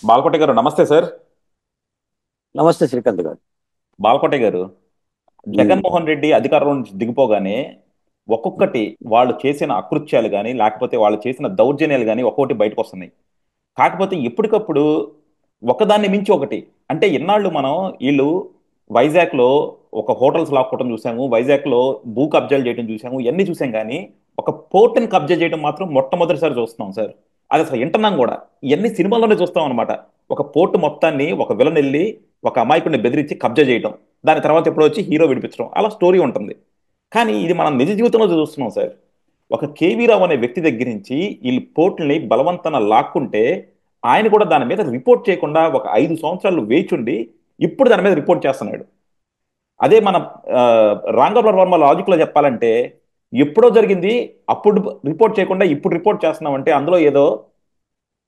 బాలకోట గారు నమస్తే సార్. నమస్తే శ్రీకాంత్ గారు. బాలకోట గారు, ఉమ్, జగన్మోహన్ రెడ్డి అధికారంలో నుంచి దిగిపోగానే ఒక్కొక్కటి వాళ్ళు చేసిన అకృత్యాలు కానీ లేకపోతే వాళ్ళు చేసిన దౌర్జన్యాలు కానీ ఒక్కొక్కటి బయటకు వస్తున్నాయి. కాకపోతే ఎప్పటికప్పుడు ఒకదాన్ని మించి ఒకటి. అంటే ఇన్నాళ్ళు మనం వీళ్ళు వైజాగ్లో ఒక హోటల్స్ లాక్కోవడం చూసాము, వైజాగ్లో భూ కబ్జాలు చేయడం చూసాము, ఇవన్నీ చూసాం. కానీ ఒక పోర్టుని కబ్జా చేయడం మాత్రం మొట్టమొదటిసారి చూస్తున్నాం సార్. అది అసలు వింటున్నాం కూడా. ఇవన్నీ సినిమాల్లోనే చూస్తాం అనమాట. ఒక పోర్టు మొత్తాన్ని ఒక విలన్ వెళ్ళి ఒక అమాయకుడిని బెదిరించి కబ్జా చేయడం, దాని తర్వాత ఎప్పుడో వచ్చి హీరో విడిపించడం, అలా స్టోరీ ఉంటుంది. కానీ ఇది మనం నిజ జీవితంలో చూస్తున్నాం సార్. ఒక కేవీ రావు అనే వ్యక్తి దగ్గర నుంచి వీళ్ళు పోర్టుల్ని బలవంతాన లాక్కుంటే ఆయన కూడా దాని మీద రిపోర్ట్ చేయకుండా ఒక 5 సంవత్సరాలు వేచుండి ఇప్పుడు దాని మీద రిపోర్ట్ చేస్తున్నాడు. అదే మన ఆ, రాంగోపాల్ వర్మ లాజిక్ లో చెప్పాలంటే ఎప్పుడో జరిగింది, అప్పుడు రిపోర్ట్ చేయకుండా ఇప్పుడు రిపోర్ట్ చేస్తున్నామంటే అందులో ఏదో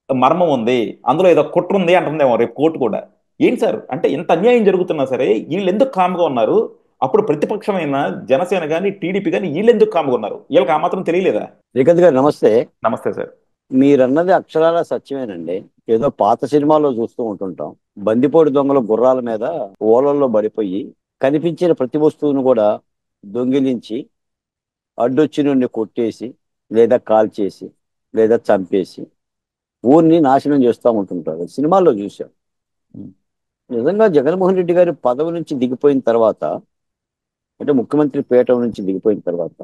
మర్మం ఉంది, అందులో ఏదో కుట్ర ఉంది అంటుందేమో రేపు కోర్టు కూడా. ఏంటి సార్, అంటే ఎంత అన్యాయం జరుగుతున్నా సరే వీళ్ళు ఎందుకు కామ్గా ఉన్నారు? అప్పుడు ప్రతిపక్షమైన జనసేన కానీ టీడీపీ కానీ వీళ్ళు ఎందుకు కామ్గా ఉన్నారు? వీళ్ళకి ఆ మాత్రం తెలియలేదా? శ్రీకాంత్ గారు నమస్తే. నమస్తే సార్. మీరన్నది అక్షరాల సత్యమేనండి. ఏదో పాత సినిమాల్లో చూస్తూ ఉంటుంటాం. బందిపోటు దొంగలు గుర్రాల మీద ఓలల్లో పడిపోయి కనిపించిన ప్రతి వస్తువును కూడా దొంగిలించి అడ్డొచ్చి నుండి కొట్టేసి లేదా కాల్చేసి లేదా చంపేసి ఊరిని నాశనం చేస్తూ ఉంటుంటారు. సినిమాల్లో చూశాం. ఉమ్, నిజంగా జగన్మోహన్ రెడ్డి గారి పదవి నుంచి దిగిపోయిన తర్వాత, అంటే ముఖ్యమంత్రి పీఠం నుంచి దిగిపోయిన తర్వాత,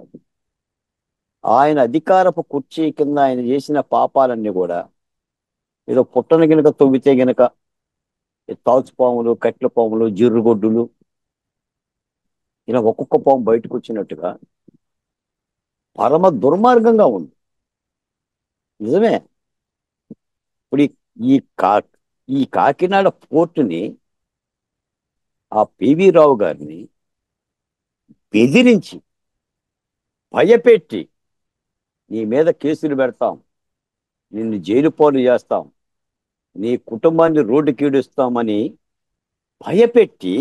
ఆయన అధికారపు కుర్చీ కింద ఆయన చేసిన పాపాలన్నీ కూడా ఏదో పుట్టన గినక తవ్వితే గినక తాచుపాములు, కట్ల పాములు, జిర్రుగొడ్డులు ఇలా ఒక్కొక్క పాము బయటకు వచ్చినట్టుగా పరమ దుర్మార్గంగా ఉంది. నిజమే. ఇప్పుడు ఈ కా ఈ కాకినాడ పోర్టుని ఆ పివి రావు గారిని బెదిరించి భయపెట్టి నీ మీద కేసులు పెడతాం, నిన్ను జైలు పాలు చేస్తాం, నీ కుటుంబాన్ని రోడ్డుకి ఈడుస్తామని భయపెట్టి,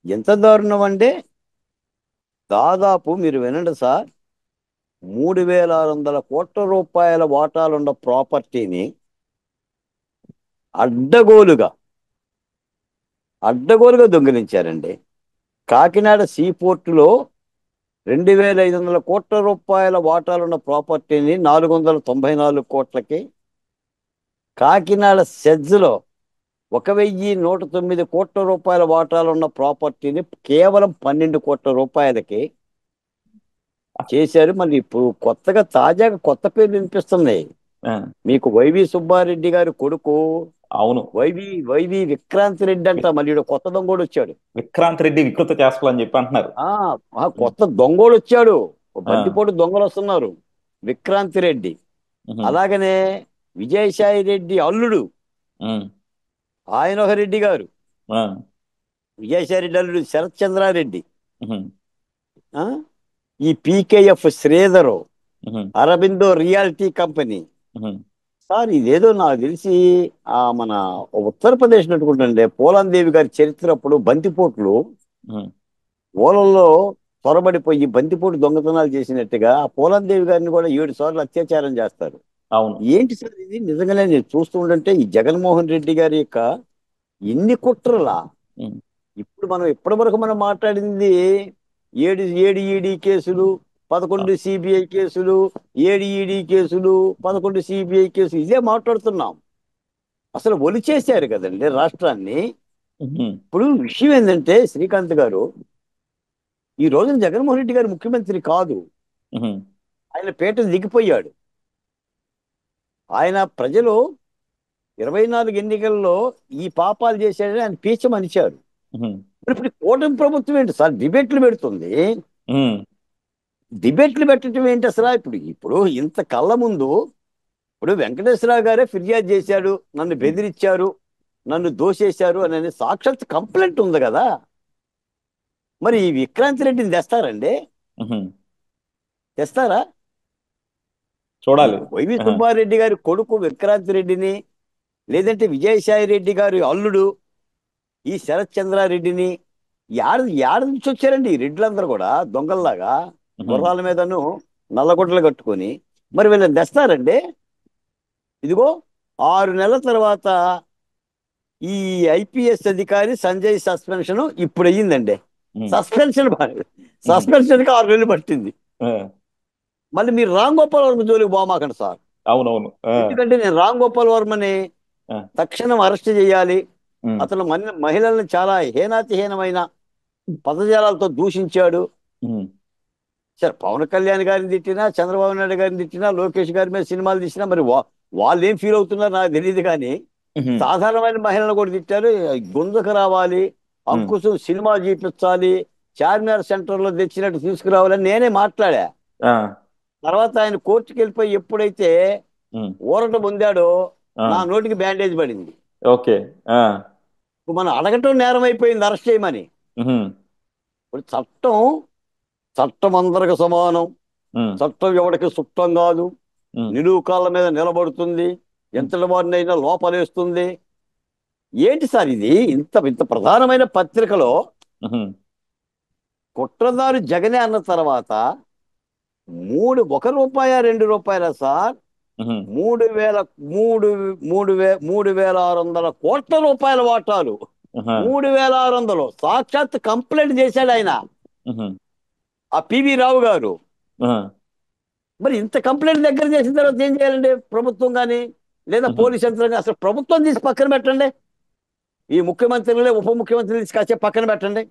ఎంత దారుణం అంటే దాదాపు మీరు వినండి సార్, 3600 కోట్ల రూపాయల వాటాలున్న ప్రాపర్టీని అడ్డగోలుగా అడ్డగోలుగా దొంగిలించారండి. కాకినాడ సీ పోర్టులో 2500 కోట్ల రూపాయల వాటాలున్న ప్రాపర్టీని 494 కోట్లకి, కాకినాడ సెజ్లో 1109 కోట్ల రూపాయల వాటాలున్న ప్రాపర్టీని కేవలం 12 కోట్ల రూపాయలకి చేశారు. మళ్ళీ ఇప్పుడు కొత్తగా తాజాగా కొత్త పేర్లు వినిపిస్తున్నాయి. ఆ, మీకు వైవి సుబ్బారెడ్డి గారి కొడుకు అవును. వైవి విక్రాంత్ రెడ్డి అంట, వి- మళ్ళీ ఈడ కొత్త దొంగోడు వచ్చాడు. విక్రాంత్ రెడ్డి వికృత చేష్టలు అని చెప్పి అంటున్నారు. ఆ కొత్త దొంగోడు వచ్చాడు. ఆ, బందిపోటు దొంగలు వస్తున్నారు. విక్రాంతి రెడ్డి. ఉహు, అలాగనే విజయసాయి రెడ్డి అల్లుడు ఉమ్, ఆయన ఒక రెడ్డి గారు. ఆ, విజయసాయి రెడ్డి అల్లుడు శరత్ చంద్రారెడ్డి. ఉహు, ఆ ఈ పీకేఎఫ్ శ్రీధరు, ఉహు, అరబిందో రియాలిటీ కంపెనీ. ఉహు, సార్ ఇదేదో నాకు తెలిసి మన ఉత్తరప్రదేశ్ నట్టుకుంటుండే పోలాం దేవి గారి చరిత్ర అప్పుడు బంతిపోట్లు ఉహు. ఓలల్లో త్వరబడిపోయి బంతిపోటు దొంగతనాలు చేసినట్టుగా ఆ పోలాం దేవి గారిని కూడా 7 సార్లు అత్యాచారం చేస్తారు. అవును. ఏంటి సార్ ఇది? నిజంగానే నేను చూస్తూ ఉంటుంటే ఈ జగన్మోహన్ రెడ్డి గారి యొక్క ఇన్ని కుట్రలా. ఉమ్, ఇప్పుడు మనం ఇప్పటి వరకు మనం మాట్లాడింది 7 ఈడీ కేసులు, 11 సిబిఐ కేసులు, 7 ఈడీ కేసులు, 11 సిబిఐ కేసులు, ఇదే మాట్లాడుతున్నాం. అసలు ఒలిచేశారు కదండి రాష్ట్రాన్ని. ఉహు, ఇప్పుడు విషయం ఏంటంటే శ్రీకాంత్ గారు, ఈ రోజున జగన్మోహన్ రెడ్డి గారు ముఖ్యమంత్రి కాదు. ఉహు, ఆయన పీట దిగిపోయాడు. ఆయన ప్రజలు 24 ఎన్నికల్లో ఈ పాపాలు చేశాడని ఆయన పీచమనిచారు. ఉహు, మరి ఇప్పుడు ఈ కూటమి ప్రభుత్వం ఏంటి సార్ డిబేట్లు పెడుతుంది? ఉమ్, డిబేట్లు పెట్టడం ఏంటి అసలు? ఇప్పుడు ఇప్పుడు ఇంత కళ్ళ ముందు ఇప్పుడు వెంకటేశ్వరరావు గారే ఫిర్యాదు చేశాడు, నన్ను బెదిరించారు, నన్ను దోషేశారు అని సాక్షాత్ కంప్లైంట్ ఉంది కదా. మరి ఈ విక్రాంత్ రెడ్డిని తెస్తారండి? ఉహు. తెస్తారా? ఈ చూడాలి. వైవి ఆహా. సుబ్బారెడ్డి గారి కొడుకు విక్రాంత్ రెడ్డిని, లేదంటే విజయసాయి రెడ్డి గారి అల్లుడు ఈ శరత్ చంద్రారెడ్డిని, ఏడ నుంచి వచ్చారండి ఈ రెడ్లందరూ కూడా దొంగల్లాగా ఉహు. గుర్రాల మీదను నల్లగొడ్డలు కట్టుకొని? మరి వీళ్ళని తెస్తారండి? ఇదిగో 6 నెలల తర్వాత ఈ ఐపీఎస్ అధికారి సంజయ్ సస్పెన్షన్ ఇప్పుడు అయ్యిందండి. ఉమ్, సస్పెన్షన్ ఉమ్, సస్పెన్షన్కి 6 నెలలు పట్టింది. ఆ, మళ్ళీ మీరు రామ్ గోపాల్ వర్మ జోలికి పోమాకండి సార్. అవునవును. ఎందుకంటే నేను రామ్ గోపాల్ వర్మని ఆ, తక్షణం అరెస్ట్ చేయాలి. ఉమ్, అతను మహిళల్ని చాలా హీనాతిహీనమైన పదజాలాలతో దూషించాడు. ఉమ్, సరే, పవన్ కళ్యాణ్ గారిని తిట్టినా, చంద్రబాబు నాయుడు గారిని తిట్టినా, లోకేష్ గారి మీద సినిమాలు తీసినా మరి వాళ్ళు ఏం ఫీల్ అవుతున్నారో నాకు తెలియదు కానీ ఉమ్, సాధారణమైన మహిళలను కూడా తిట్టారు. గుంజకు రావాలి, ఉమ్, అంకుశం సినిమా చూపించాలి, చార్మినార్ సెంటర్లో తెచ్చినట్టు తీసుకురావాలని నేనే మాట్లాడా. ఆ, తర్వాత ఆయన కోర్టుకి వెళ్ళిపోయి ఎప్పుడైతే ఉమ్, ఊరట పొందాడో ఆ, నా నోటికి బ్యాండేజ్ పడింది. ఓకే. ఆ, ఇప్పుడు మనం అడగటం నేరం అయిపోయింది అరెస్ట్ చేయమని. ఉమ్, ఇప్పుడు చట్టం అందరికి సమానం. ఉమ్, చట్టం ఎవరికి సుట్టం కాదు. ఉమ్, నిలువు కాళ్ళ మీద నిలబడుతుంది. ఉమ్, ఎంతటి వారినైనా లోపలేస్తుంది. ఏంటి సార్ ఇది? ఇంత ఇంత ప్రధానమైన పత్రికలో ఉమ్, కుట్రదారు జగనే అన్న తర్వాత 1 రూపాయ 2 రూపాయల సార్, ఉమ్, 3,000 3,600 కోట్ల రూపాయల వాటాలు. ఉహు, 3,600 సాక్షాత్ కంప్లైంట్ చేశాడు ఆయన, ఉహు, ఆ పివి రావు గారు. ఉహు, మరి ఇంత కంప్లైంట్ దగ్గర చేసిన తర్వాత ఏం చేయాలండి ప్రభుత్వం కానీ, లేదా ఉహు, పోలీస్ యంత్రాంగం? అసలు ప్రభుత్వం తీసి పక్కన పెట్టండి, ఈ ముఖ్యమంత్రులే ఉప ముఖ్యమంత్రులు తీసి కాసేపు పక్కన పెట్టండి.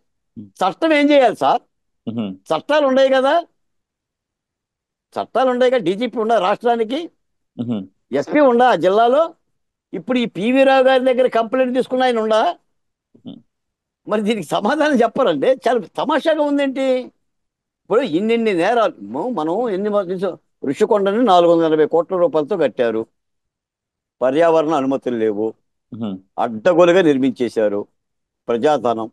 చట్టం ఏం చేయాలి సార్? ఉహు, చట్టాలు ఉన్నాయి కదా, చట్టాలు ఉన్నాయి కదా. డీజీపీ ఉండా రాష్ట్రానికి, ఉహు, ఎస్పీ ఉండా ఆ జిల్లాలో. ఇప్పుడు ఈ పివి రావు గారి దగ్గర కంప్లైంట్ తీసుకున్న ఆయన ఉండా? ఉహు, మరి దీనికి సమాధానం చెప్పాలంటే చాలా తమాషాగా ఉందేంటి? ఇప్పుడు ఇన్నిన్ని నేరాలు మనం ఋషికొండని 480 కోట్ల రూపాయలతో కట్టారు. పర్యావరణ అనుమతులు లేవు, ఉహు, అడ్డగోలుగా నిర్మించేశారు, ప్రజాధనం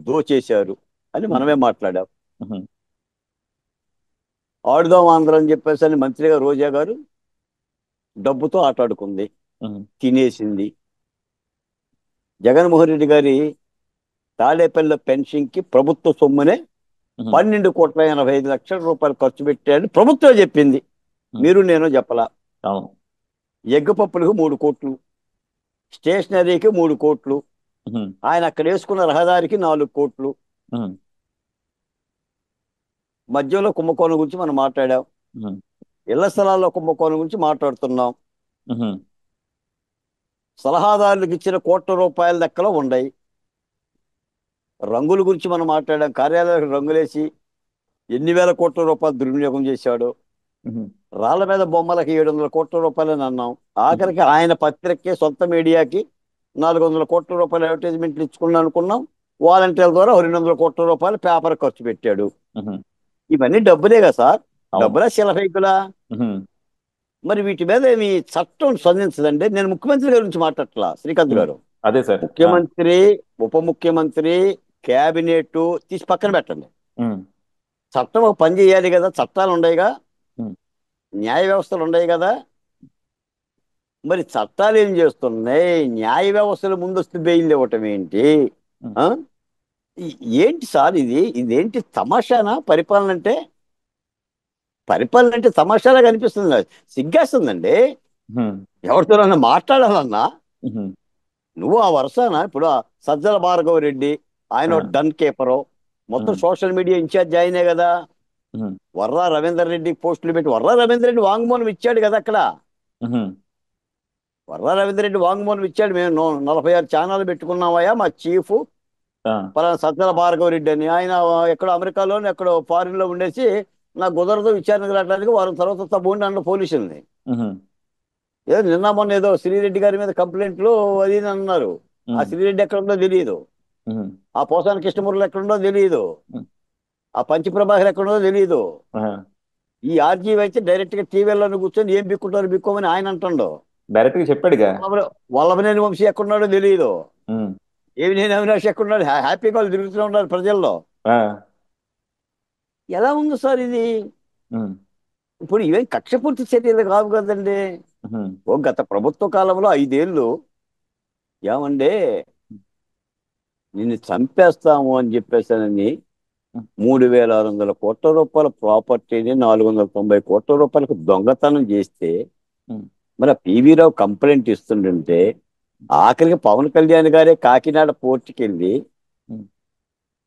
దోచేశారు అని మనమే మాట్లాడాం. ఉహు, ఆడుదాం ఆంధ్ర అని చెప్పేసి అని మంత్రిగా రోజా గారు డబ్బుతో ఆటాడుకుంది, ఉహు, తినేసింది. జగన్మోహన్ రెడ్డి గారి తాడేపల్లి పెన్షన్కి ప్రభుత్వ సొమ్మునే ఉహు, 12,85,00,000 రూపాయలు ఖర్చు పెట్టారని ప్రభుత్వం చెప్పింది. ఉహు, మీరు నేను చెప్పలా. అవును. ఎగ్ పప్పులకు 3 కోట్లు, స్టేషనరీకి 3 కోట్లు, ఉహు, ఆయన అక్కడ వేసుకున్న రహదారికి 4 కోట్లు. ఉహు, మధ్యలో కుంభకోణం గురించి మనం మాట్లాడాం. ఉహు, ఇళ్ల స్థలాల్లో కుంభకోణం గురించి మాట్లాడుతున్నాం. ఉహు, సలహాదారులకు ఇచ్చిన ₹1,00,00,000 లెక్కలో ఉన్నాయి. రంగుల గురించి మనం మాట్లాడాం. కార్యాలయాలకు రంగులేసి ఎన్ని వేల కోట్ల రూపాయలు దుర్వినియోగం చేశాడు. ఉహు, రాళ్ల మీద బొమ్మలకి 700 కోట్ల రూపాయలు అని అన్నాం. ఉహు, ఆఖరికి ఆయన పత్రికకి, సొంత మీడియాకి 400 కోట్ల రూపాయలు అడ్వర్టైజ్మెంట్లు ఇచ్చుకున్నాం అనుకున్నాం. వాలంటీర్ల ద్వారా 200 కోట్ల రూపాయలు పేపర్ ఖర్చు పెట్టాడు. ఉహు, ఇవన్నీ డబ్బులే కదా సార్? అవును. డబ్బులా శిలహైకులా? ఉహు, మరి వీటి మీద ఏమి చట్టం స్పందించదండి. నేను ముఖ్యమంత్రి గారి గురించి మాట్లాడట్లా శ్రీకాంత్ ఉహు, గారు. అదే సార్. ముఖ్యమంత్రి, ఉప ముఖ్యమంత్రి, క్యాబినెట్ తీసి పక్కన పెట్టండి. ఉమ్, చట్టం ఒక పని చేయాలి కదా. చట్టాలు ఉన్నాయిగా, ఉమ్, న్యాయ వ్యవస్థలు ఉన్నాయి కదా. మరి చట్టాలు ఏం చేస్తున్నాయి? న్యాయ వ్యవస్థలు ముందస్తు బెయిల్ ఇవ్వటం ఏంటి? ఉమ్, ఆ? ఏంటి సార్ ఇది? ఇదేంటి తమాషానా? పరిపాలన అంటే తమాషాలా కనిపిస్తుంది నాకు. సిగ్గేస్తుందండి. ఉహు, ఎవరితోనన్నా మాట్లాడాలన్నా ఉహు, నువ్వు ఆ వరుసనా? ఇప్పుడు ఆ సజ్జల భార్గవ రెడ్డి, ఆయన ఆ, ఓ డన్ కేపరు, మొత్తం ఉహు, సోషల్ మీడియా ఇన్ఛార్జ్ ఆయనే కదా. ఉహు, వర్రా రవీందర్ రెడ్డి పోస్టులు పెట్టి, వర్రా రవీందర్ రెడ్డి వాంగ్మూలం ఇచ్చాడు కదా అక్కడ. ఉహు, వర్రా రవీందర్ రెడ్డి వాంగ్మూలం ఇచ్చాడు. మేము 46 ఛానల్ పెట్టుకున్నామయ్యా, మా చీఫ్ ఆ, పలానా సజ్జల భార్గవ రెడ్డి అని. ఆయన ఎక్కడో అమెరికాలో ఎక్కడో ఫారిన్ లో ఉండేసి నాకు కుదరదు విచారణకు రావడానికి, వారం తర్వాత తప్పకుండా అన్న పోలీసుల్ని. ఉహు, ఏదో నిన్న మొన్న ఏదో శ్రీరెడ్డి గారి మీద కంప్లైంట్లు అది ఇది అన్నారు. ఆ ఉమ్, శ్రీరెడ్డి ఎక్కడుందో తెలియదు, ఉహు, ఆ పోసాని కృష్ణమూర్తి ఎక్కడుందో తెలియదు, ఉమ్, ఆ పంచి ప్రభాకర్ ఎక్కడుందో తెలియదు. ఆహా. ఈ ఆర్జీవి అయితే డైరెక్ట్ గా టీవీలో కూర్చొని ఏం బిక్కుంటారు బిక్కోమని ఆయన అంటుండో. డైరెక్ట్ గా చెప్పాడుగా. వల్లభనేని వంశీ ఎక్కడున్నాడో తెలియదు, ఉమ్, ఏమి నేను అవినాష్ ఎక్కడున్నాడు, హ్యాపీగా వాళ్ళు తిరుగుతూ ఉన్నారు ప్రజల్లో. ఆ, ఎలా ఉంది సార్ ఇది? ఉమ్, ఇప్పుడు ఇవేం కక్షపూర్తి చర్యలు కావు కదండి. ఉహు, గత ప్రభుత్వ కాలంలో 5 ఏళ్ళు ఏమండే నిన్ను చంపేస్తాము అని చెప్పేసానని ఉమ్, 3,600 కోట్ల రూపాయల ప్రాపర్టీని 490 కోట్ల రూపాయలకు దొంగతనం చేస్తే, ఉమ్, మరి ఆ పివి రావు కంప్లైంట్ ఇస్తుంటే ఆఖరికి పవన్ కళ్యాణ్ గారే కాకినాడ పోర్టుకి వెళ్ళి ఉమ్.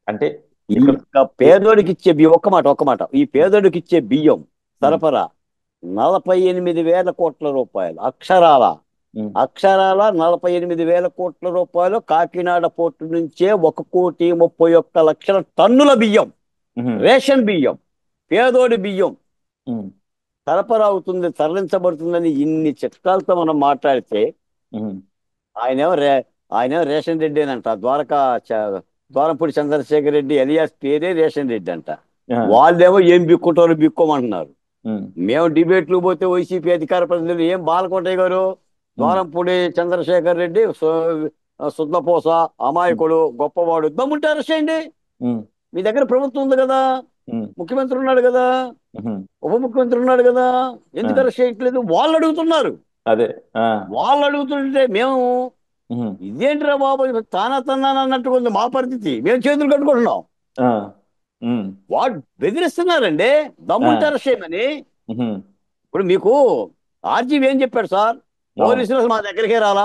అంటే ఈ ఇక్కడ యొక్క పేదోడికి ఇచ్చే బియ్యం, ఒక్క మాట, ఈ పేదోడికి ఇచ్చే బియ్యం ఉమ్, సరఫరా 48,000 కోట్ల రూపాయలు, అక్షరాల ఉమ్, అక్షరాల 48,000 కోట్ల రూపాయలు కాకినాడ పోర్టు నుంచే 1,31,00,000 టన్నుల బియ్యం, ఉమ్, రేషన్ బియ్యం, పేదోడి బియ్యం ఉమ్, సరఫరా అవుతుంది, తరలించబడుతుందని ఇన్ని చిట్కాలతో మనం మాట్లాడితే ఉమ్, ఆయనేమో రే ఆయనేమో రేషన్ రెడ్డి అని అంట. ద్వారంపూడి చంద్రశేఖర్ రెడ్డి ఎలియాస్ పేరే రేషన్ రెడ్డి అంట. ఆ, వాళ్ళేమో ఏం బిక్కుంటారో బిక్కోమంటున్నారు. ఉమ్, మేము డిబేట్లు పోతే వైసీపీ అధికార ప్రతినిధులు ఏం బాలకోటయ్య గారు, ఉమ్, ద్వారంపూడి చంద్రశేఖర్ రెడ్డి శుద్ధపోస, ఉమ్, అమాయకుడు, గొప్పవాడు, దమ్ముంటే అరెస్ట్ చేయండి. ఉమ్, మీ దగ్గర ప్రభుత్వం ఉంది కదా, ఉమ్, ముఖ్యమంత్రి ఉన్నాడు కదా, ఉమ్, ఉప ముఖ్యమంత్రి ఉన్నాడు కదా, ఆ, ఎందుకు అరెస్ట్ చేయట్లేదు? వాళ్ళు అడుగుతున్నారు. అదే. ఆ, వాళ్ళు అడుగుతుంటే మేము ఉమ్, ఇదేంటిరా బాబు తానా తన్నానా అన్నట్టుగా ఉంది మా పరిస్థితి. మేము చేతులు కట్టుకుంటున్నాం, ఆ, ఉమ్, వాడు బెదిరిస్తున్నారండి ఆ, దమ్ముంటే అరెస్ట్ చేయమని. ఉమ్, ఇప్పుడు మీకు ఆర్జీవి ఏం చెప్పాడు సార్? అవును. పోలీసులు అసలు మా దగ్గరికే రాలా,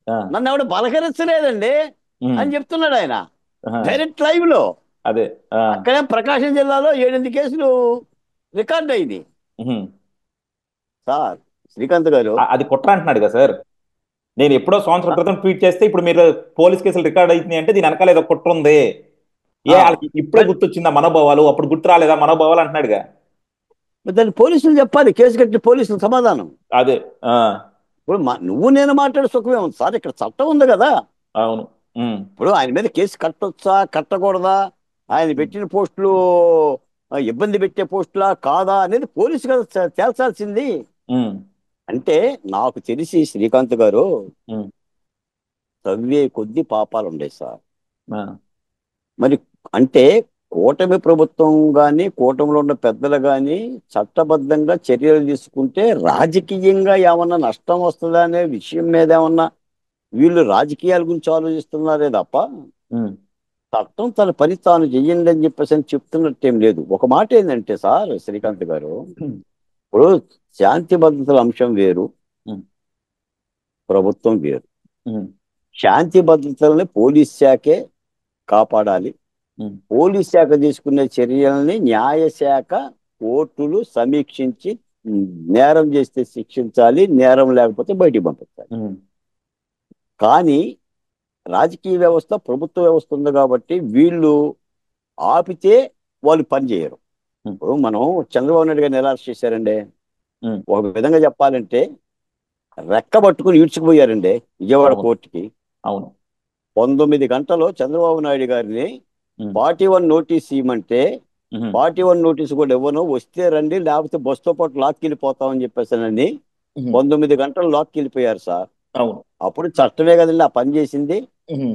ఆ, నన్ను ఎవడు బలకరించలేదండి ఉమ్, అని చెప్తున్నాడు ఆయన ఆహా, డైరెక్ట్ లైవ్ లో. అదే. ఆ, అక్కడే ప్రకాశం జిల్లాలో 7 కేసులు రికార్డ్ అయింది ఉమ్. సార్. శ్రీకాంత్ గారు, అది కుట్ర అంటున్నాడు కదా సార్. నేను ఎప్పుడో సంవత్సరం క్రితం ట్వీట్ చేస్తే ఇప్పుడు మీరు పోలీస్ కేసులు రికార్డ్ అవుతున్నాయి అంటే దీని వెనకాల ఏదో కుట్ర ఉంది. ఆ, వాళ్ళకి ఇప్పుడే మరి గుర్తొచ్చిందా మనోభావాలు, అప్పుడు గుర్తు రాలేదా మనోభావాలు అంటున్నాడుగా. మరి దాన్ని పోలీసులు చెప్పాలి, కేసు కట్టి పోలీసులు సమాధానం. అదే. ఆ, ఇప్పుడు నువ్వు నేను మాట్లాడే సుఖమే ఉంది సార్, ఇక్కడ చట్టం ఉంది కదా. అవును. ఉమ్, ఇప్పుడు ఆయన మీద కేసు కట్టొచ్చా కట్టకూడదా, ఆయన పెట్టిన పోస్టులు ఇబ్బంది పెట్టే పోస్టులా కాదా అనేది పోలీసు కదా తేల్చాల్సింది. ఉమ్, అంటే నాకు తెలిసి శ్రీకాంత్ గారు, ఉమ్, తవ్వే కొద్ది పాపాలు ఉండే సార్. ఆ, మరి అంటే కూటమి ప్రభుత్వం కానీ కూటమిలో ఉన్న పెద్దలు కానీ చట్టబద్ధంగా చర్యలు తీసుకుంటే రాజకీయంగా ఏమన్నా నష్టం వస్తుందా అనే విషయం మీద ఏమన్నా వీళ్ళు రాజకీయాల గురించి ఆలోచిస్తున్నారే తప్ప ఉమ్, చట్టం తన పని తాను చెయ్యండి అని చెప్పేసి అని చెప్తున్నట్టేం లేదు. ఒక మాట ఏంటంటే సార్ శ్రీకాంత్ గారు, ఉమ్, ఇప్పుడు శాంతి భద్రతల అంశం వేరు, ఉమ్, ప్రభుత్వం వేరు. ఉమ్, శాంతి భద్రతల్ని పోలీస్ శాఖే కాపాడాలి. ఉమ్, పోలీస్ శాఖ తీసుకునే చర్యల్ని న్యాయశాఖ, కోర్టులు సమీక్షించి నేరం చేస్తే శిక్షించాలి, నేరం లేకపోతే బయటికి పంపించాలి. ఉమ్, కానీ రాజకీయ వ్యవస్థ, ప్రభుత్వ వ్యవస్థ ఉంది కాబట్టి వీళ్ళు ఆపితే వాళ్ళు పని చేయరు. ఉమ్, ఇప్పుడు మనం చంద్రబాబు నాయుడు గారిని ఎలా అరెస్ట్ చేశారండి? ఉమ్, ఒక విధంగా చెప్పాలంటే రెక్క పట్టుకుని ఈడ్చుకుపోయారండి విజయవాడ అవును. కోర్టుకి. అవును. 19 గంటలు చంద్రబాబు నాయుడు గారిని ఉమ్, 41 నోటీస్ ఇవ్వమంటే ఉమ్, 41 నోటీసు కూడా ఇవ్వను, వస్తే రండి లేకపోతే బస్తో పాటు లాక్కెళ్ళిపోతామని చెప్పేసానని ఉమ్, 19 గంటలు లాక్కెళ్ళిపోయారు సార్. అవును. అప్పుడు చట్టమే కదండి ఆ పని చేసింది, ఉమ్,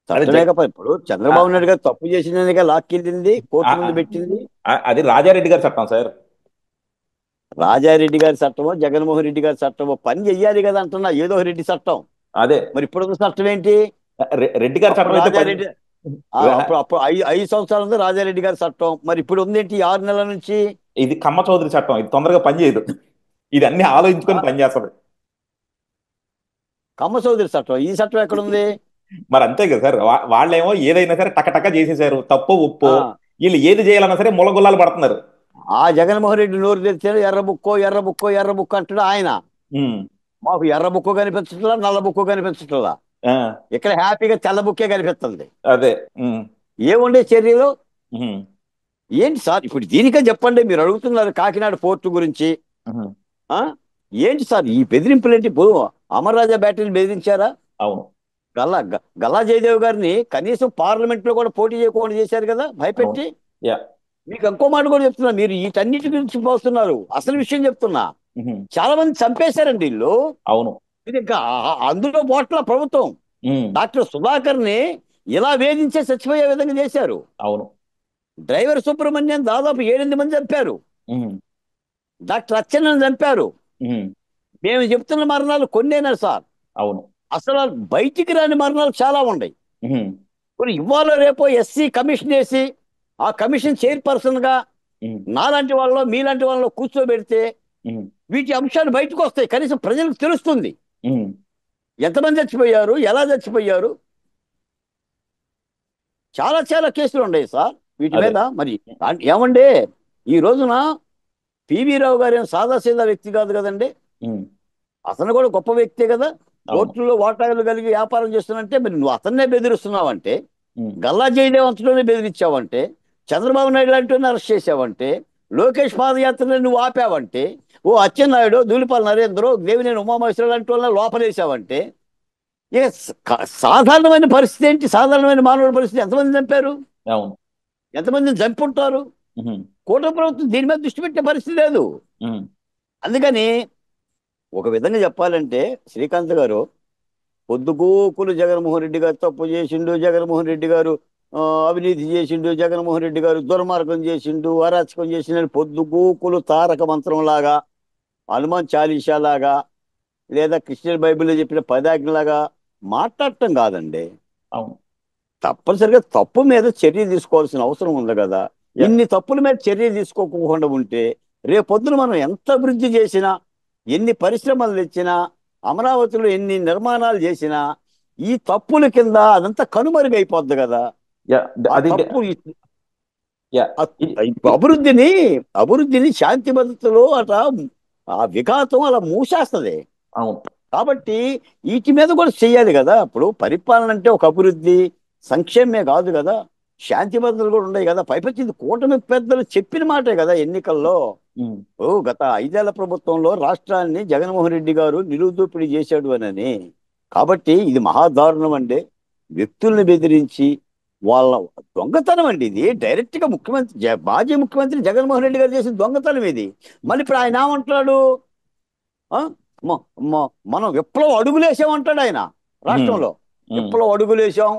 అదే చట్టమే కదా. ఇప్పుడు ఆ, చంద్రబాబు నాయుడు గారు తప్పు చేసినందుకే లాక్కెళ్ళింది, ఆ, కోర్టు ఆ, ముందు పెట్టింది. అది రాజారెడ్డి గారి చట్టం సార్. రాజారెడ్డి గారి చట్టమో జగన్మోహన్ రెడ్డి గారి చట్టమో పని చెయ్యాలి కదా అంటున్నా, ఏదో ఒక రెడ్డి చట్టం. అదే. మరి ఇప్పుడున్న చట్టం ఏంటి? రెడ్డి గారి అప్పుడు చట్టం అయితే రాజారెడ్డి అప్పుడు అప్పుడు 5 సంవత్సరాల ఉంది రాజారెడ్డి గారి చట్టం, మరి ఇప్పుడు ఉందేంటి 6 నెలల నుంచి? ఇది కమ్మ చౌదరి చట్టం, ఇది తొందరగా పని చేయదు. ఇది అన్ని ఆ, ఆలోచించుకొని పని చేస్తుంది. కమ్మ చౌదరి చట్టం, ఈ చట్టం ఎక్కడుంది? మరి అంతే కదా సార్. వాళ్ళేమో ఏదైనా సరే టకటక చేసేసారు, తప్పు ఉప్పు. ఆ వీళ్ళు ఏది చేయాలన్నా సరే ముళ్ళగుల్లాలు పడుతున్నారు. ఆ జగన్మోహన్ రెడ్డి నోరు తెరిచారు, ఎర్ర బుక్కో ఎర్ర బుక్కో ఎర్ర బుక్ అంటాడు ఆయన. ఉమ్, మాకు ఎర్ర బుక్కు కనిపించట్లా, నల్ల బుక్కు కనిపించట్లా, ఆ, ఇక్కడ హ్యాపీగా తెల్ల బుక్కే కనిపిస్తుంది. అదే. ఉమ్, ఏముండే చర్యలు ఉమ్, ఏంటి సార్? ఇప్పుడు దీనికే చెప్పండి, మీరు అడుగుతున్నారు కాకినాడ పోర్టు గురించి. ఉమ్, ఆ ఏంటి సార్ ఈ బెదిరింపులు? ఏంటి? ఇప్పుడు అమర్ రాజా బ్యాటరీని బెదిరించారా? అవును. గల్లా జయదేవ్ గారిని కనీసం పార్లమెంట్ లో కూడా పోటీ చేయకుండా చేశారు కదా అవును. భయపెట్టి. యా. మీకు ఇంకో మాట కూడా చెప్తున్నా, మీరు వీటన్నిటి గురించి పోతున్నారు, అసలు విషయం చెప్తున్నా. ఉమ్, చాలా మంది చంపేశారండి వీళ్ళు. అవును. ఇది ఇంకా అందులో బోట్ల ప్రభుత్వం ఉమ్, డాక్టర్ సుధాకర్ ని ఇలా వేధించే చచ్చిపోయే విధంగా చేశారు. అవును. డ్రైవర్ సుబ్రహ్మణ్యం దాదాపు 7 మంది చంపారు, ఉమ్, డాక్టర్ అచ్చెన్నని చంపారు. ఉమ్, మేము చెప్తున్న మరణాలు కొన్నేనా సార్? అవును. అసలు బయటికి రాని మరణాలు చాలా ఉన్నాయి. ఉమ్, ఇప్పుడు ఇవాళ రేపో ఎస్సీ కమిషన్ వేసి ఆ కమిషన్ చైర్పర్సన్ గా ఉమ్, నాలాంటి వాళ్ళు మీలాంటి వాళ్ళు కూర్చోబెడితే ఉమ్, వీటి అంశాలు బయటకు వస్తాయి, కనీసం ప్రజలకు తెలుస్తుంది. ఉమ్, ఎంతమంది చచ్చిపోయారు, ఎలా చచ్చిపోయారు, చాలా చాలా కేసులు ఉన్నాయి సార్ వీటి అదే. మీద. మరి ఏమండే, ఈ రోజున పివి రావు గారు ఏం సాదాసీదా వ్యక్తి కాదు కదండి. ఉమ్, అతను కూడా గొప్ప వ్యక్తే కదా. అవును. కోర్టులో వాటాలు కలిగి వ్యాపారం చేస్తున్నంటే మరి నువ్వు అతన్నే బెదిరిస్తున్నావంటే, ఉమ్, గల్లా జయదేవంతులోనే బెదిరించావంటే, చంద్రబాబు నాయుడు లాంటి అరెస్ట్ చేసావంటే, లోకేష్ పాదయాత్రని నువ్వు ఆపావంటే, ఓ అచ్చెన్నాయుడు, ధూళిపాల నరేంద్ర, దేవినేని ఉమామహేశ్వర లాంటి వాళ్ళని లోపలేసావంటే, ఇక సాధారణమైన పరిస్థితి ఏంటి? సాధారణమైన మానవుడి పరిస్థితి ఎంతమంది చంపారు, అవును. ఎంతమందిని చంపుంటారు? ఉమ్, కూటమి ప్రభుత్వం దీని మీద దృష్టి పెట్టే పరిస్థితి లేదు. ఉమ్, అందుకని ఒక విధంగా చెప్పాలంటే శ్రీకాంత్ గారు, పొద్దుగూకులు జగన్మోహన్ రెడ్డి గారు తప్పు చేసిండు, జగన్మోహన్ రెడ్డి గారు ఆ, అవినీతి చేసిండు, జగన్మోహన్ రెడ్డి గారు దుర్మార్గం చేసిండు, అరాచకం చేసిండు, పొద్దుగూకులు తారక మంత్రం లాగా, హనుమాన్ చాలీసా లాగా, లేదా క్రిస్టియన్ బైబిల్లో చెప్పిన పదాజ్ఞలాగా మాట్లాడటం కాదండి. అవును. తప్పనిసరిగా తప్పు మీద చర్య తీసుకోవాల్సిన అవసరం ఉంది కదా. యా. ఇన్ని తప్పుల మీద చర్య తీసుకోకుండా ఉంటే రేపొద్దున మనం ఎంత అభివృద్ధి చేసినా, ఎన్ని పరిశ్రమలు తెచ్చినా, అమరావతిలో ఎన్ని నిర్మాణాలు చేసినా, ఈ తప్పుల కింద అదంతా కనుమరుగైపోద్ది కదా. యా. ఆ అది. తప్పు యా. ఆ ఇ- ఇ- అభివృద్ధిని అభివృద్ధిని శాంతి భద్రతలో అట్లా ఆ విఘాతం అలా మూసేస్తుంది. అవును. కాబట్టి వీటి మీద కూడా చెయ్యాలి కదా. ఇప్పుడు పరిపాలన అంటే ఒక అభివృద్ధి సంక్షేమమే కాదు కదా, శాంతి భద్రతలు కూడా ఉన్నాయి కదా. పైపచ్చి ఇది కూటమి పెద్దలు చెప్పిన మాటే కదా ఎన్నికల్లో. ఉమ్, ఓ గత 5 ఏళ్ల ప్రభుత్వంలో రాష్ట్రాన్ని జగన్మోహన్ రెడ్డి గారు నిలువుదోపిడీ చేశాడు అని. కాబట్టి ఇది మహాదారుణం అండి. వ్యక్తుల్ని బెదిరించి వాళ్ళ దొంగతనం అండి ఇది. డైరెక్ట్ గా ముఖ్యమంత్రి మాజీ ముఖ్యమంత్రి జగన్మోహన్ రెడ్డి గారు చేసిన దొంగతనం ఇది. మళ్ళీ ఇప్పుడు ఆయన ఏమంటున్నాడు? ఆ? మనం విప్లవ అడుగులేసామంటాడు ఆయన ఉమ్, రాష్ట్రంలో. ఉమ్, విప్లవ అడుగులేసాం,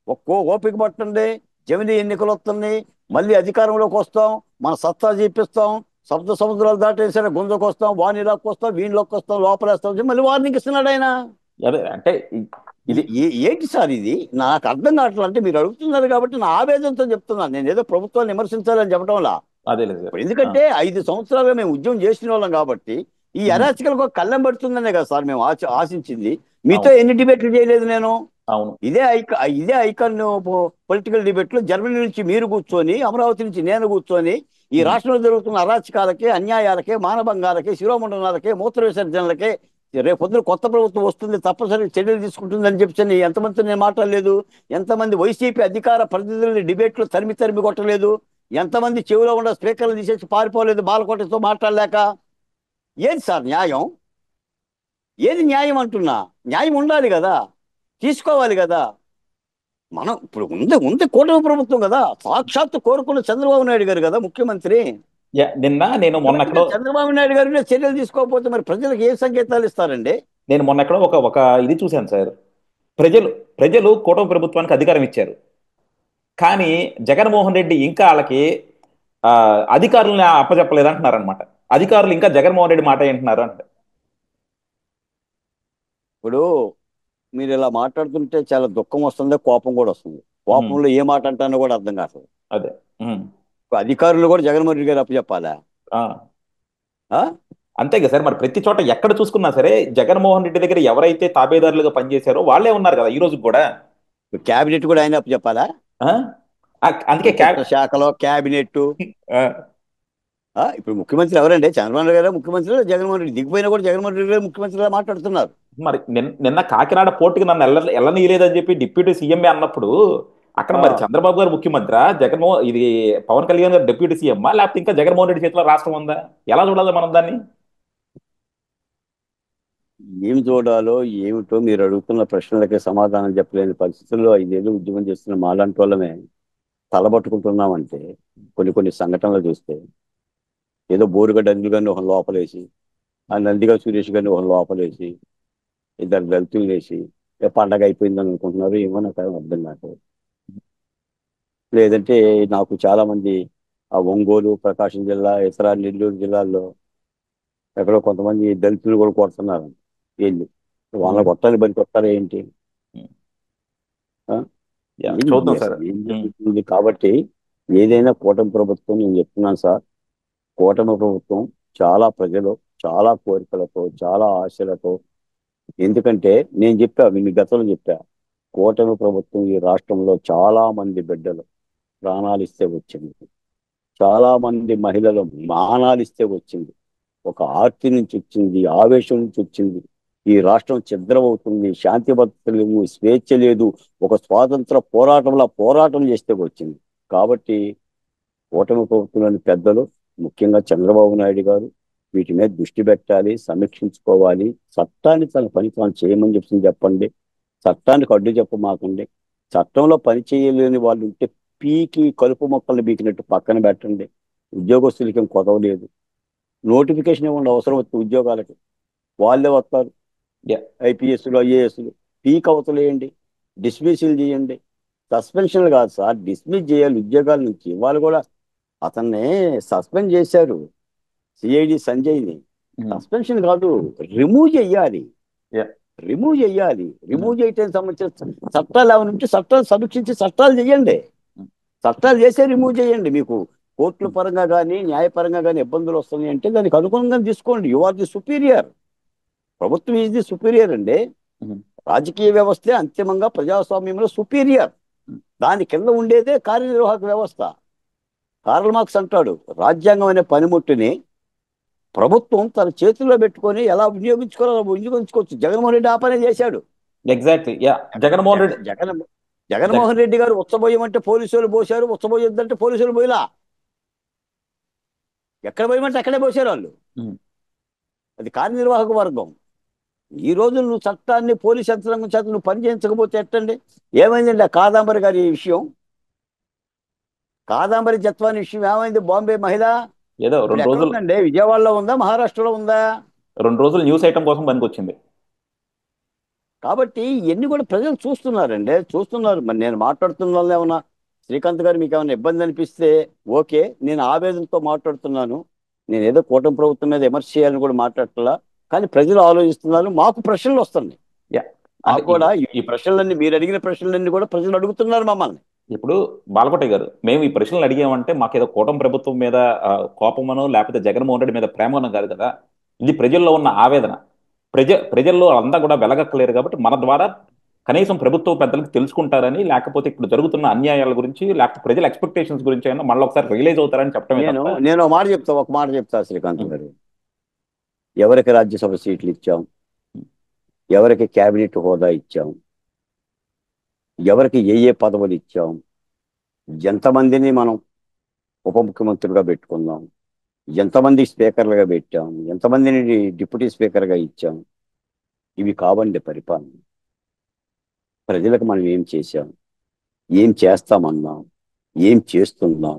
ఒక్కో ఓపిక పట్టండి, జమిని ఎన్నికలు వస్తున్నాయి, మళ్ళీ అధికారంలోకి వస్తాం, మన సత్తా చూపిస్తాం, సప్త సముద్రాలు దాటేసిన గుంజకు వస్తాం, వాణిలోకి వస్తాం, వీణిలోకి వస్తాం, లోపలేస్తాం మళ్ళీ వార్నింగ్ ఇస్తున్నాడు ఆయన. అదే అంటే ఇది. ఏంటి సార్ ఇది? నాకు అర్థం కావట్లేదు. అంటే మీరు అడుగుతున్నారు కాబట్టి నా ఆవేదనతో చెప్తున్నాను. నేను ఏదో ప్రభుత్వాన్ని విమర్శించాలని చెప్పడంలా. అదే లేదు సార్. ఇప్పుడు ఎందుకంటే 5 సంవత్సరాలుగా మేము ఉద్యమం చేసిన వాళ్ళం కాబట్టి ఈ ఉమ్, అరాచకాలకు ఒక కళ్ళెం పడుతుందనే కదా సార్ మేము ఆశించింది. మీతో అవును. ఎన్ని డిబేట్లు చేయలేదు నేను. అవును. ఇదే ఐకాన్ పొలిటికల్ డిబేట్ లో జర్మనీ నుంచి మీరు కూర్చొని, అమరావతి నుంచి నేను కూర్చొని, ఈ ఉమ్, రాష్ట్రంలో జరుగుతున్న అరాచకాలకి, అన్యాయాలకి, మానభంగాలకి, శిరోమండనాలకి, మూత్ర విసర్జనలకి రేపొద్దున కొత్త ప్రభుత్వం వస్తుంది తప్పనిసరిగా చర్యలు తీసుకుంటుందని చెప్పి ఎంతమందితో నేను మాట్లాడలేదు? ఎంతమంది వైసీపీ అధికార ప్రతినిధులని డిబేట్లు తరిమి తరిమి కొట్టలేదు? ఎంతమంది చెవిలో ఉన్న స్పీకర్లు తీసేసి పారిపోలేదు బాలకోటతో మాట్లాడలేక? ఏది సార్ న్యాయం? ఏది న్యాయం అంటున్నా? న్యాయం ఉండాలి కదా, తీసుకోవాలి కదా. మనం ఇప్పుడు ఉంది ఉంది కూటమి ప్రభుత్వం కదా, సాక్షాత్తు కోరుకున్న చంద్రబాబు నాయుడు గారు కదా ముఖ్యమంత్రి. యా. నేను మొన్న ముఖ్యమంత్రిగా ఎక్కడో చంద్రబాబు నాయుడు గారి చర్యలు తీసుకోకపోతే మరి ప్రజలకు ఏ సంకేతాలు ఇస్తారండి? ఒక ఒక ఇది చూశాను సార్. ప్రజలు ప్రజలు కూటమి ప్రభుత్వానికి అధికారం ఇచ్చారు. కానీ జగన్మోహన్ రెడ్డి ఇంకా వాళ్ళకి ఆ, అధికారులను అప్పచెప్పలేదు అంటున్నారు అనమాట. అధికారులు ఇంకా జగన్మోహన్ రెడ్డి మాట వింటున్నారు అంటే. ఇప్పుడు మీరు ఇలా మాట్లాడుతుంటే చాలా దుఃఖం వస్తుంది, కోపం కూడా వస్తుంది. ఉమ్, కోపంలో ఏ మాట అంటానో కూడా అర్థం కాదు. అదే. ఉమ్, ఇప్పుడు అధికారులు కూడా జగన్మోహన్ రెడ్డి గారు అప్పచెప్పాలా? ఆ, ఆ? అంతే కదా సార్. మరి ప్రతి చోట ఎక్కడ చూసుకున్నా సరే జగన్మోహన్ రెడ్డి దగ్గర ఎవరైతే తాబేదారులుగా పనిచేశారో వాళ్ళే ఉన్నారు కదా ఈ రోజు కూడా. క్యాబినెట్ కూడా ఆయన అప్పచెప్పాలా? ఆ? అందుకే మంత్రిత్వ శాఖలో క్యాబినెట్. ఆ, ఇప్పుడు ముఖ్యమంత్రి ఎవరండి? చంద్రబాబు నాయుడు గారు ముఖ్యమంత్రి, జగన్మోహన్ రెడ్డి దిగిపోయినా కూడా జగన్మోహన్ రెడ్డి గారు ముఖ్యమంత్రిగా మాట్లాడుతున్నారు. మరి నిన్న కాకినాడ పోర్టుకి నన్ను వెళ్ళనీయలేదని చెప్పి డిప్యూటీ సీఎంఏ అన్నప్పుడు అక్కడ ఆ, మరి చంద్రబాబు గారు ముఖ్యమంత్రి, ఇది పవన్ కళ్యాణ్ గారు డిప్యూటీ సీఎం, లేకపోతే ఇంకా జగన్మోహన్ రెడ్డి చేతిలో రాష్ట్రం ఉందా? ఎలా చూడాలి మనం దాన్ని? ఏమి చూడాలో ఏమిటో మీరు అడుగుతున్న ప్రశ్నలకి సమాధానం చెప్పలేని పరిస్థితుల్లో 5 ఏళ్ళు ఉద్యమం చేస్తున్న మాలాంటి వాళ్ళమే తలబట్టుకుంటున్నామంటే, కొన్ని కొన్ని సంఘటనలు చూస్తే ఏదో బోరుగడ్డ అనిల్ గారిని ఒక లోపలేసి, ఆ నందిగా సురేష్ గారిని ఒక లోపలేసి, ఇద్దరు దళితులు వేసి పండగ అయిపోయిందని అనుకుంటున్నారు. ఏమో నాకు అర్థం కాదు. లేదంటే నాకు చాలా మంది ఆ ఒంగోలు, ప్రకాశం జిల్లా, ఇతర నెల్లూరు జిల్లాల్లో ఎక్కడో కొంతమంది దళితులు కూడా కొడుతున్నారు వెళ్ళి. వాళ్ళని ఉమ్, కొట్టాలి, బలి కొట్టాలి ఏంటి? ఉమ్, ఆ? యా, ఏంది ఇది చూద్దాం సార్. అసలు ఏం ఉమ్, జరుగుతుంది? కాబట్టి ఏదైనా కూటమి ప్రభుత్వం, నేను చెప్తున్నాను సార్, కూటమి ప్రభుత్వం చాలా ప్రజలు, చాలా కోరికలతో, చాలా ఆశలతో ఎందుకంటే నేను చెప్పా, మీ గతంలో చెప్పా, కూటమి ప్రభుత్వం ఈ రాష్ట్రంలో చాలా మంది బిడ్డలు ప్రాణాలు ఇస్తే వచ్చింది, చాలా మంది మహిళలు మానాలు ఇస్తే వచ్చింది, ఒక ఆర్తి నుంచి వచ్చింది, ఆవేశం నుంచి వచ్చింది. ఈ రాష్ట్రం ఛిద్రమవుతుంది, శాంతి భద్రత లేవు, స్వేచ్ఛ లేదు, ఒక స్వాతంత్ర పోరాటంలో పోరాటం చేస్తే వచ్చింది. కాబట్టి కూటమి ప్రభుత్వంలోని పెద్దలు, ముఖ్యంగా చంద్రబాబు నాయుడు గారు వీటి మీద దృష్టి పెట్టాలి, సమీక్షించుకోవాలి. చట్టాన్ని తన పని తాను చేయమని చెప్పండి. చట్టానికి అడ్డు చెప్పమాకండి. చట్టంలో పని చేయలేని వాళ్ళు ఉంటే పీకి కలుపు మొక్కలు బీకినట్టు పక్కన పెట్టండి. ఉద్యోగస్తులకి ఏం కొదవలేదు. నోటిఫికేషన్ ఇవ్వండి, అవసరం వచ్చే ఉద్యోగాలకి, వాళ్ళే వస్తారు. Yeah. ఐపీఎస్లు, ఐఏఎస్లు పీక్ అవతలేయండి, డిస్మిస్లు చేయండి. సస్పెన్షన్లు కాదు సార్, డిస్మిస్ చేయాలి ఉద్యోగాల నుంచి. వాళ్ళు కూడా అతన్ని సస్పెండ్ చేశారు, సిఐడి సంజయ్ని. Mhm. సస్పెన్షన్ కాదు, రిమూవ్ చెయ్యాలి. Yeah. రిమూవ్ చెయ్యాలి. Remove Mhm. చేయటానికి సంబంధించిన చట్టాలు ఏమైనా ఉంటే చట్టాలు సమీక్షించి చట్టాలు చేయండి. Mhm. చట్టాలు చేసే రిమూవ్ చేయండి. మీకు కోర్టుల పరంగా కానీ న్యాయపరంగా కానీ ఇబ్బందులు వస్తున్నాయి అంటే దానికి అనుగుణంగా తీసుకోండి. You are the superior. ప్రభుత్వం ఈజ్ ది సుపీరియర్ అండి. Mhm. రాజకీయ వ్యవస్థే అంతిమంగా ప్రజాస్వామ్యంలో సుపీరియర్. Mhm. దాని కింద ఉండేదే కార్యనిర్వాహక వ్యవస్థ. కార్ల్ మార్క్స్ అంటాడు, రాజ్యాంగం అనే పనిముట్టుని ప్రభుత్వం తన చేతుల్లో పెట్టుకొని ఎలా వినియోగించుకోవాలో అలా వినియోగించుకోవచ్చు. జగన్మోహన్ రెడ్డి ఆ పనే చేశాడు. ఎగ్జాక్ట్లీ. యా. జగన్మోహన్ రెడ్డి. జగ- జగన్మోహన్ రెడ్డి గారు ఉచ్చబోయమంటే పోలీసులు పోశారు, ఉచ్చబోయొద్దంటే పోలీసులు పోయిలా. ఎక్కడ పోయమంటే అక్కడే పోసారు వాళ్ళు. Mhm. అది కార్యనిర్వాహక వర్గం. ఈ రోజు నువ్వు చట్టాన్ని పోలీస్ యంత్రాంగం చేత నువ్వు పని చేయించకపోతే ఎట్టండి? ఏమైందండి ఆ కాదాంబరి గారి విషయం? కాదాంబరి జత్వాని విషయం ఏమైంది? బాంబే మహిళ ఏదో ఇప్పుడు రెండు ఎక్కడ రోజులు ఉందండి? విజయవాడలో ఉందా, మహారాష్ట్రలో ఉందా? 2 రోజులు న్యూస్ ఐటమ్ కోసం పనికొచ్చింది. కాబట్టి ఇవన్నీ కూడా ప్రజలు చూస్తున్నారండి, చూస్తున్నారు. మరి నేను మాట్లాడుతున్న వాళ్ళు ఏమన్నా, శ్రీకాంత్ గారు మీకు ఏమైనా ఇబ్బంది అనిపిస్తే ఓకే, నేను ఆవేదనతో మాట్లాడుతున్నాను. నేను ఏదో కూటమి ప్రభుత్వం మీద విమర్శ చేయాలని కూడా మాట్లాడట్లా. కానీ ప్రజలు ఆలోచిస్తున్నారు, మాకు ప్రశ్నలు వస్తున్నాయి. యా. అంటే మాకు కూడా ఈ ప్రశ్నలన్నీ, మీరు అడిగిన ప్రశ్నలన్నీ కూడా ప్రజలు అడుగుతున్నారు మమ్మల్ని. ఇప్పుడు బాలకోటయ్య గారు, మేము ఈ ప్రశ్నలు అడిగామంటే మాకేదో కూటమి ప్రభుత్వం మీద కోపమనో లేకపోతే జగన్మోహన్ రెడ్డి మీద ప్రేమనో కాదు కదా. ఇది ప్రజల్లో ఉన్న ఆవేదన. ప్రజల్లో అంతా కూడా వెలగక్కలేరు కాబట్టి మన ద్వారా కనీసం ప్రభుత్వ పెద్దలకు తెలుసుకుంటారని, లేకపోతే ఇప్పుడు జరుగుతున్న అన్యాయాల గురించి, లేకపోతే ప్రజల ఎక్స్పెక్టేషన్స్ గురించి అయినా మళ్ళీ ఒకసారి రియలైజ్ అవుతారని చెప్పడమే నేను తప్ప. నేను ఒక మాట చెప్తా శ్రీకాంత్ గారు. ఎవరికి రాజ్యసభ సీట్లు ఇచ్చాం, ఎవరికి కేబినెట్ హోదా ఇచ్చాం, ఎవరికి ఏ పదవులు ఇచ్చాం, ఎంతమందిని మనం ఉప ముఖ్యమంత్రులుగా పెట్టుకున్నాం, ఎంతమంది స్పీకర్లుగా పెట్టాం, ఎంతమందిని డిప్యూటీ స్పీకర్గా ఇచ్చాం. ఇవి కావండి పరిపాలన. ప్రజలకు మనం ఏం చేశాం, ఏం చేస్తామన్నాం, ఏం చేస్తున్నాం,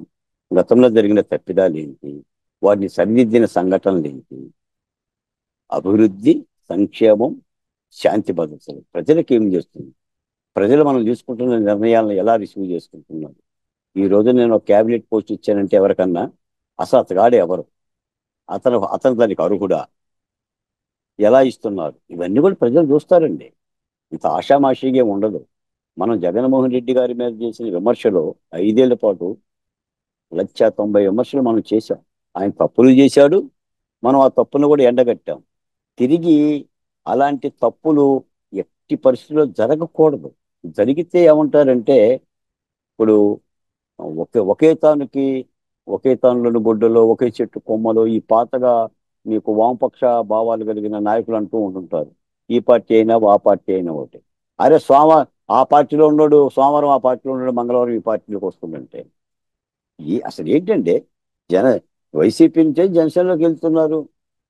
గతంలో జరిగిన తప్పిదాలు ఏంటి, వాటిని సరిదిద్దిన సంఘటనలు ఏంటి, అభివృద్ధి, సంక్షేమం, శాంతి భద్రతలు ప్రజలకు ఏం చేస్తుంది, ప్రజలు మనం తీసుకుంటున్న నిర్ణయాలను ఎలా రిసీవ్ చేసుకుంటున్నారు. ఈ రోజు నేను ఒక క్యాబినెట్ పోస్ట్ ఇచ్చానంటే ఎవరికన్నా అసలు అతగాడు ఎవరు, అతను దానికి అర్హుడా, ఎలా ఇస్తున్నారు, ఇవన్నీ కూడా ప్రజలు చూస్తారండి. ఇంత ఆషామాషిగా ఉండదు. మనం జగన్మోహన్ రెడ్డి గారి మీద చేసిన విమర్శలో 5 ఏళ్ల పాటు 190 విమర్శలు మనం చేశాం. ఆయన తప్పులు చేశాడు, మనం ఆ తప్పును కూడా ఎండగట్టాం. తిరిగి అలాంటి తప్పులు ఎట్టి పరిస్థితుల్లో జరగకూడదు. జరిగితే ఏమంటారంటే, ఇప్పుడు ఒకే తానులోని గుడ్డలో ఒకే చెట్టు కొమ్మలో, ఈ పాతగా మీకు వామపక్ష భావాలు కలిగిన నాయకులు అంటూ ఉంటుంటారు. ఈ పార్టీ అయినా ఆ పార్టీ అయినా ఒకటి. అరే ఆ పార్టీలో ఉన్నాడు సోమవారం, ఆ పార్టీలో ఉన్నాడు మంగళవారం ఈ పార్టీలోకి వస్తుందంటే అసలు ఏంటంటే, జన వైసీపీ నుంచే జనసేనలోకి వెళ్తున్నారు,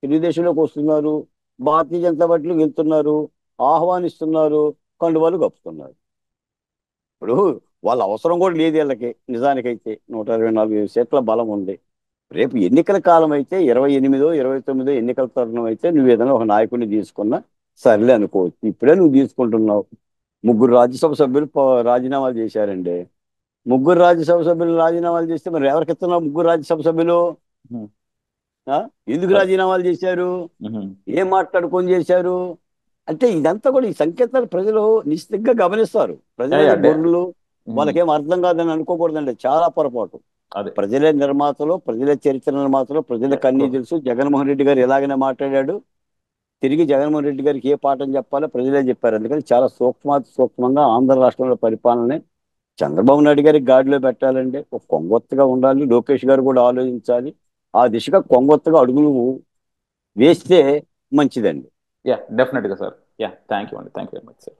తెలుగుదేశంలోకి వస్తున్నారు, భారతీయ జనతా పార్టీలోకి వెళ్తున్నారు, ఆహ్వానిస్తున్నారు, కండువాలు కప్పుతున్నారు. ఇప్పుడు వాళ్ళ అవసరం కూడా లేదు వీళ్ళకి. నిజానికైతే 124 సీట్ల బలం ఉంది. రేపు ఎన్నికల కాలం అయితే 28 29 ఎన్నికల తరుణం అయితే నువ్వు ఏదైనా ఒక నాయకుడిని తీసుకున్నా సర్లే అనుకోవచ్చు. ఇప్పుడే నువ్వు తీసుకుంటున్నావు. 3 రాజ్యసభ సభ్యులు రాజీనామాలు చేశారండి. 3 రాజ్యసభ సభ్యులు రాజీనామాలు చేస్తే మరి ఎవరికి ఇస్తున్నావు 3 రాజ్యసభ సభ్యులు? Mhm. ఆ? ఎందుకు రాజీనామాలు చేశారు? Mhm. ఏం మాట్లాడుకొని చేశారు? అంటే ఇదంతా కూడా ఈ సంకేతాలు ప్రజలు నిశ్చితంగా గమనిస్తారు. యా, ప్రజలే యా, గొర్రెలు, Mhm. వాళ్ళకేం అర్థం కాదని అనుకోకూడదండి. చాలా పొరపాటు. అదే. ప్రజలే నిర్మాతలు, ప్రజలే చరిత్ర నిర్మాతలు, ప్రజలకు అన్నీ తెలుసు. జగన్మోహన్ రెడ్డి గారు ఎలాగైనా మాట్లాడాడు. తిరిగి జగన్మోహన్ రెడ్డి గారికి ఏ పాఠం చెప్పాలో ప్రజలే చెప్పారు. అందుకని చాలా సూక్ష్మంగా ఆంధ్ర రాష్ట్రంలో పరిపాలనని చంద్రబాబు నాయుడు గారికి గాడిలో పెట్టాలండి. ఒక కొంగొత్తగా ఉండాలి. లోకేష్ గారు కూడా ఆలోచించాలి. ఆ దిశగా కొంగొత్తగా అడుగులు వేస్తే మంచిదండి. యా, డెఫినెట్గా సార్. యా, థ్యాంక్ యూ అండి, thank you very much sir.